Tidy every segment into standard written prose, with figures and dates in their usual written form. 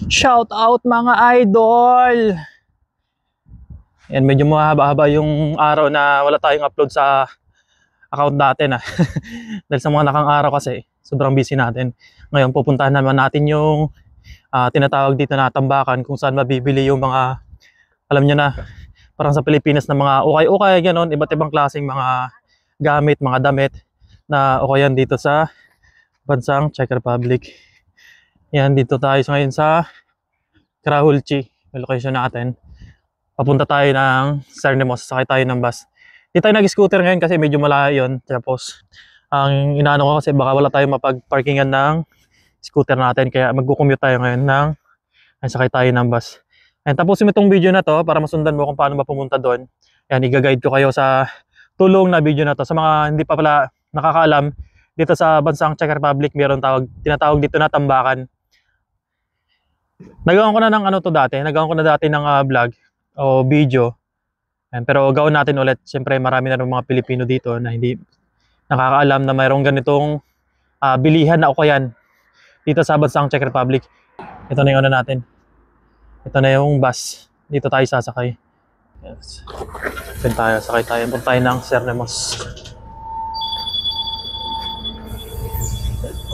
Shout out mga idol! Yan, medyo mahaba-haba yung araw na wala tayong upload sa account natin dahil sa mga nakang araw kasi sobrang busy natin. Ngayon pupuntahan naman natin yung tinatawag dito na tambakan kung saan mabibili yung mga, alam nyo na, parang sa Pilipinas na mga ukay-ukay, gano'n, iba't ibang klaseng mga gamit, mga damit na ukayan dito sa bansang Czech Republic. Yan, dito tayo ngayon sa Krahulchi, yung location natin. Papunta tayo ng Cernemos, sakay tayo ng bus. Di tayo nag-scooter ngayon kasi medyo malayo yun. Tapos, ang inaano ko kasi baka wala tayong mapag-parkingan ng scooter natin. Kaya mag-commute tayo ngayon ng sakay tayo ng bus. And tapusin mo itong video na to para masundan mo kung paano mapumunta doon. Yan, i-guide ko kayo sa tulong na video na to. Sa mga hindi pa pala nakakaalam, dito sa bansang Czech Republic, mayroon tinatawag dito na tambakan. Nagawan ko na ng vlog o video. Yan, pero gawin natin ulit. Siyempre marami na ng mga Pilipino dito na hindi nakakaalam na mayroong ganitong bilihan na ukayan dito sa bansang Czech Republic. Ito na yung natin. Ito na yung bus. Dito tayo sasakay. Yes. Sakay tayo. Punta tayo ng Cernemos.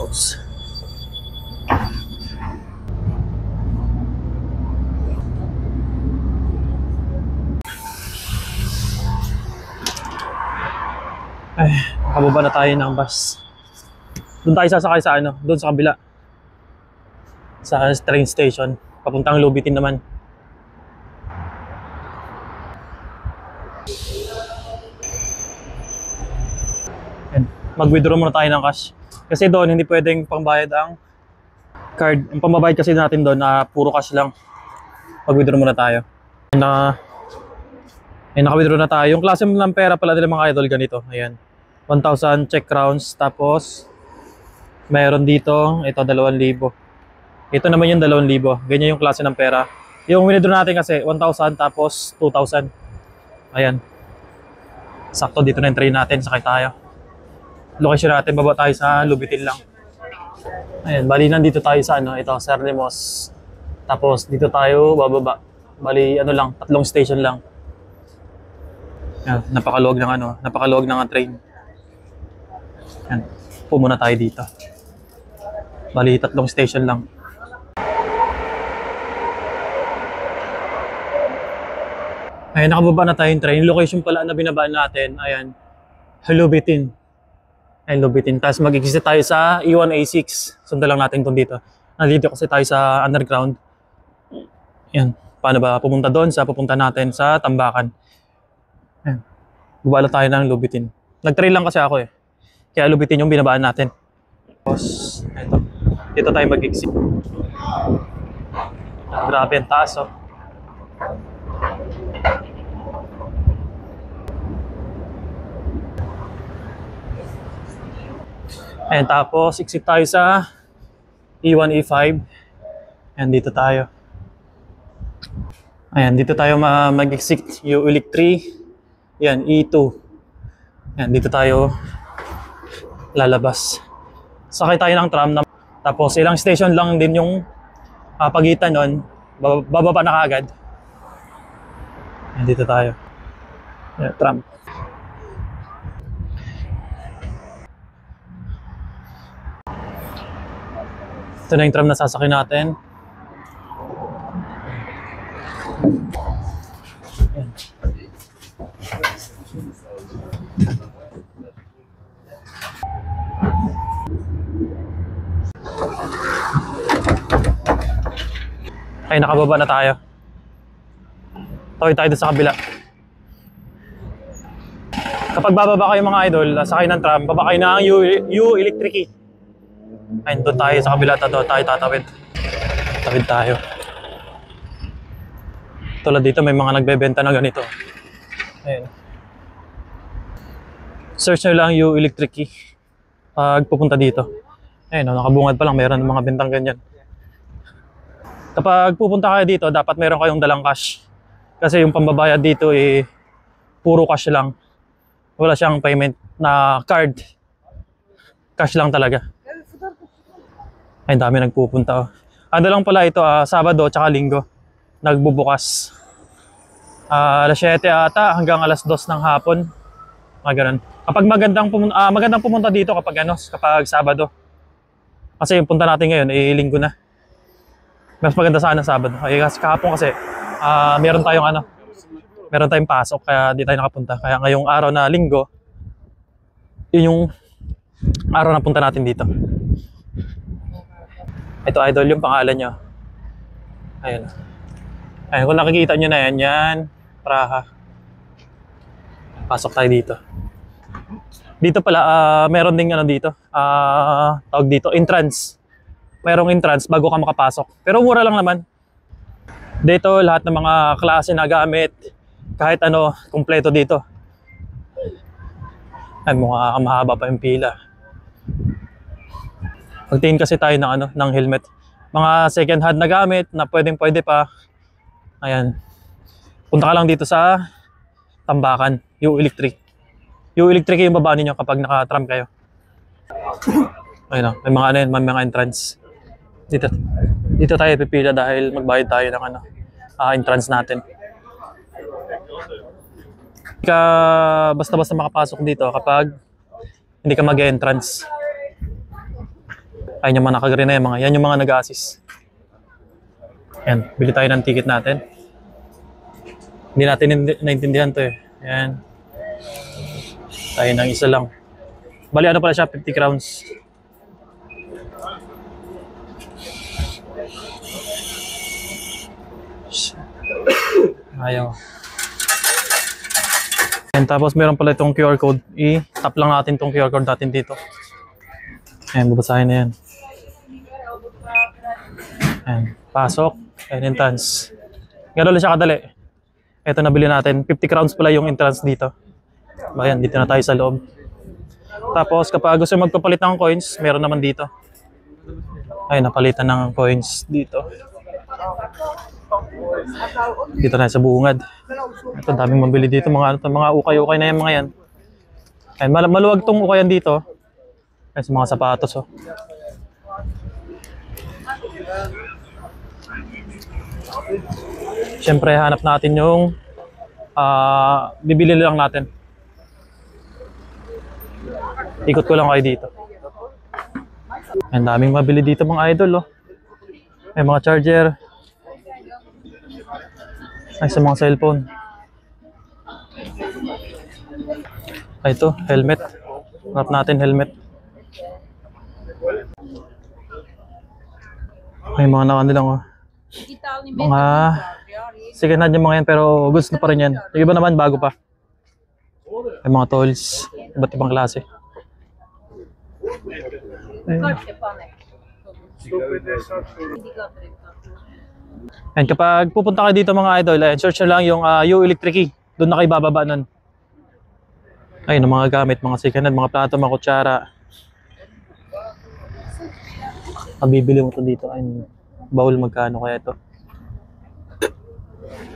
Oops. Ay, nakababa na tayo ng bus. Doon tayo sasakay sa doon sa kabila. Sa train station. Papuntang Lubitin naman. Mag-withdraw muna tayo ng cash. Kasi doon hindi pwedeng pangbayad ang card. Ang pambabayad kasi natin doon puro cash lang. Mag-withdraw muna tayo. Naka-withdraw na tayo. Yung klase ng pera pala nila mga idol ganito. Ayan. 1,000 Czech crowns. Tapos mayroon dito, ito 2,000. Ito naman yung 2,000. Ganyan yung klase ng pera. Yung withdraw natin kasi 1,000 tapos 2,000. Ayan. Sakto dito na yung train natin. Sakay tayo. Location natin, baba tayo sa Lubitin lang. Ayan, bali nandito tayo sa ito, Cernemos. Tapos dito tayo bababa. Bali lang, 3 station lang. Ayan, napakaluwag ng train. Ayan, pumuna tayo dito. Bali 3 station lang. Ayan, nakababa na tayo yung train. Location pala na binabaan natin, ayan, Lubitin. Ayan, Lubitin. Tapos mag-exit tayo sa E1A6. Sundan lang natin dito. Nandito kasi tayo sa underground. Ayan, paano ba pumunta doon? Pupunta natin sa Tambakan. Ayan, bubala tayo ng Lubitin. Nag-trail lang kasi ako Kaya Lubitin yung binabaan natin. Tapos, ito. Dito tayo mag-exit. Grabe ang taas Ayan, tapos exit tayo sa E1, E5. Ayan, dito tayo. Ayan, dito tayo mag-exit U-Elect 3. Ayan, E2. Ayan, dito tayo lalabas. Sakay tayo ng tram. Tapos ilang station lang din yung pagitan nun. Bababa na kaagad. Ayan, dito tayo. Ayan, tram. Ito na yung tram na sasakay natin. Ayan. Ay, nakababa na tayo. Tawid tayo sa kabila. Kapag bababa kayo mga idol, sakay ng tram, baba kayo ng U-Electric. Ayun, doon tayo sa kabila, tayo tatawid. Tawid tayo. Tulad dito, may mga nagbebenta na ganito. Ayun. Search nyo lang U-Electric pag pupunta dito. Ayun, nakabungad pa lang, mayroon ng mga bentang ganyan. Kapag pupunta kayo dito, dapat meron kayong dalang cash. Kasi yung pambabayad dito puro cash lang. Wala siyang payment na card. Cash lang talaga. Ay, dami nagpupunta Ano lang pala ito, Sabado tsaka Linggo nagbubukas. Alas 7 ata hanggang alas 2 ng hapon. Ganun. Kapag magandang pumunta dito kapag Sabado. Kasi yung punta natin ngayon Linggo na. Mas maganda sana Sabado. Kasi kahapon kasi meron tayong pasok kaya di tayo nakapunta. Kaya ngayong araw na Linggo, yun yung araw na punta natin dito. Ito idol yung pangalan nyo. Ayun. Ayun, kung nakikita nyo na yan, Praha. Pasok tayo dito. Dito pala, meron ding dito. Tawag dito, entrance. Mayroong entrance bago ka makapasok. Pero mura lang naman. Dito, lahat ng mga klase na gamit, kahit kumpleto dito. Ay, mukhang mahaba pa yung pila. Magtingin kasi tayo ng helmet. Mga second hand na gamit na pwede pa. Ayan. Punta ka lang dito sa Tambakan, U Electric. U Electric yung baba ninyo kapag naka-tram kayo. Ayun may mga may mga entrance. Dito tayo pipila dahil magbayad tayo ng entrance natin. Ka basta-basta makapasok dito kapag hindi ka mag-entrance. Ayun yung mga nakagreen na yan yung mga nag-assist. Ayan, bili tayo ng ticket natin. Hindi natin naintindihan to Ayan. Tayo ng isa lang. Bali pala siya, 50 crowns. Ayaw. And tapos meron pala itong QR code. I-tap lang natin itong QR code natin dito. Ayan, babasahin na yan. Ayan, pasok. Ayan, entrance. Gano'n lang siya kadali. Ito nabili natin. 50 crowns pala yung entrance dito. Ayan, dito na tayo sa loob. Tapos kapag gusto magpapalit ng coins, meron naman dito. Ayan, napalitan ng coins dito. Dito na sa bungad. Ito, daming mabili dito. Mga ukay-ukay na yan mga yan. Ayan, maluwag tong ukayan dito. Ayan, sa mga sapatos. Siyempre, hanap natin yung bibili lang natin. Ikot ko lang kayo dito. Ang daming mabili dito mga idol. May mga charger. Ay, sa mga cellphone. Ay, ito, helmet. Hanap natin helmet. May mga lang. Mga second hand yung mga yan pero goods na pa rin yan. Yung iba naman bago pa. May mga tools, iba't ibang klase. And kapag pupunta kayo dito mga idol, search nyo lang yung U Electric. Doon na kayo bababa nun. Ayun, ang mga gamit, mga second hand, mga plato, mga kutsara. Mabibili mo to dito. Ayun, bowl magkano kaya ito?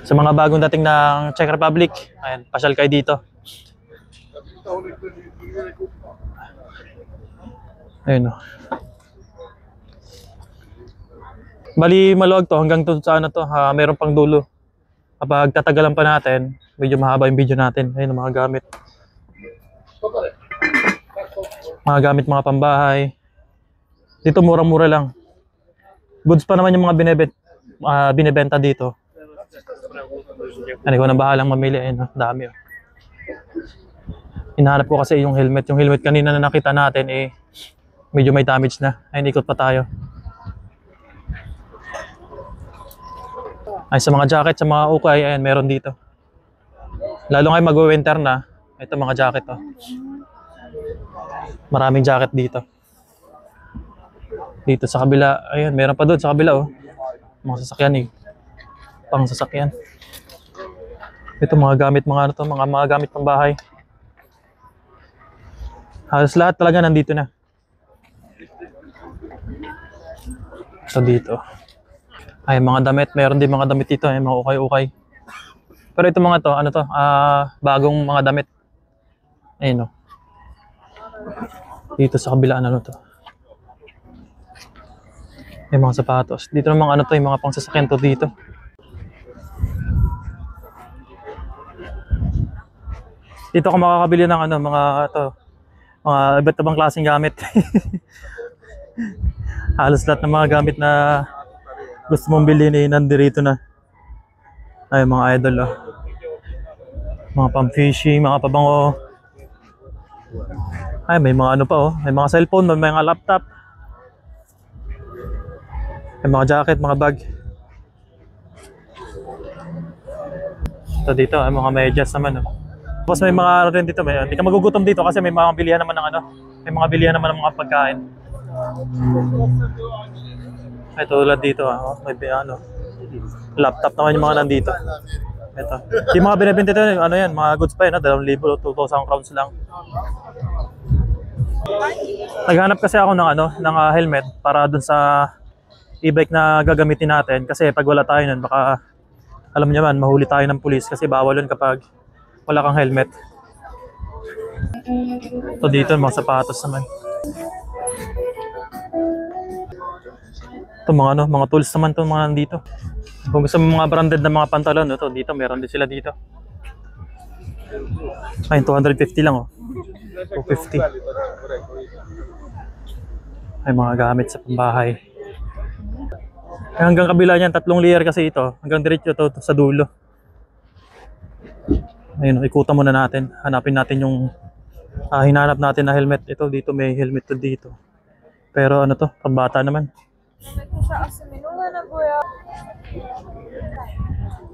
Sa mga bagong dating ng Czech Republic, ayan, pasyal kayo dito. Ayun o. Bali maluwag to hanggang to sa meron pang dulo. Kapag tatagalan pa natin, medyo mahaba yung video natin. Ayun, mga gamit. Mga gamit, mga pambahay. Dito murang-mura lang. Goods pa naman yung mga binebenta dito. Ano ko na bahalang mamili. Ayun, dami. Hinahanap ko kasi yung helmet. Yung helmet kanina na nakita natin medyo may damage na. Ayun, ikot pa tayo. Ay, sa mga jacket, sa mga ukay, ayan, meron dito. Lalo ngayon mag-winter na. Ito mga jacket. Maraming jacket dito. Dito sa kabila, ayun, meron pa doon sa kabila. Mga sasakyan pang sasakyan. Ito mga gamit, mga gamit pang bahay. Halos lahat talaga nandito na. So dito. Ay, mga damit, meron din mga damit dito, mga ukay-ukay. Pero ito mga to, bagong mga damit. Ayun Dito sa kabila, to. May mga sapatos. Dito namang ano to, yung mga pangsasakyan to dito. Dito ka makakabili ng ano, mga to, mga iba't ibang klaseng gamit. Halos lahat ng mga gamit na gusto mong bilhin eh, nandirito na. Ay, mga idol oh. Mga pang-fishing, mga pabango. Ay, may mga ano pa oh. May mga cellphone, may mga laptop. May mga jacket, mga bag. Ito dito, ay mga medyas naman oh. Tapos may mga ano rin dito, hindi ka magugutom dito kasi may mga bilihan naman ng ano. May mga bilihan naman ng mga pagkain. Ay, tulad dito ah. Oh, may ano. Laptop naman yung mga nandito. Ito. Yung mga binibenta dito, ano yan, mga goods pa yun, 2,000, 2,000 crowns lang. Naghanap kasi ako ng ano, ng helmet para dun sa e-bike na gagamitin natin kasi pag wala tayo nun, baka alam niyo man, mahuli tayo ng pulis kasi bawal yun kapag wala kang helmet. Ito dito, mga sapatos naman. Ito mga ano, mga tools naman to mga nandito. Kung gusto mo mga branded na mga pantalon, ito dito, meron din sila dito. Ay, 250 lang oh. 250. Ay, mga gamit sa pambahay. Hanggang kabila niyan, 3 layer kasi ito. Hanggang diretso to sa dulo. Ayun, ikutan muna natin. Hanapin natin yung hinanap natin na helmet. Ito, dito may helmet to dito. Pero ano to, pambata naman.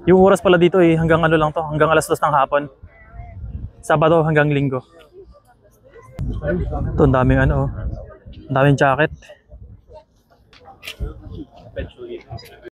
Yung oras pala dito eh, hanggang ano lang to, hanggang alas 2 ng hapon. Sabado hanggang Linggo. Ito, ang daming ano oh. Ang daming jacket.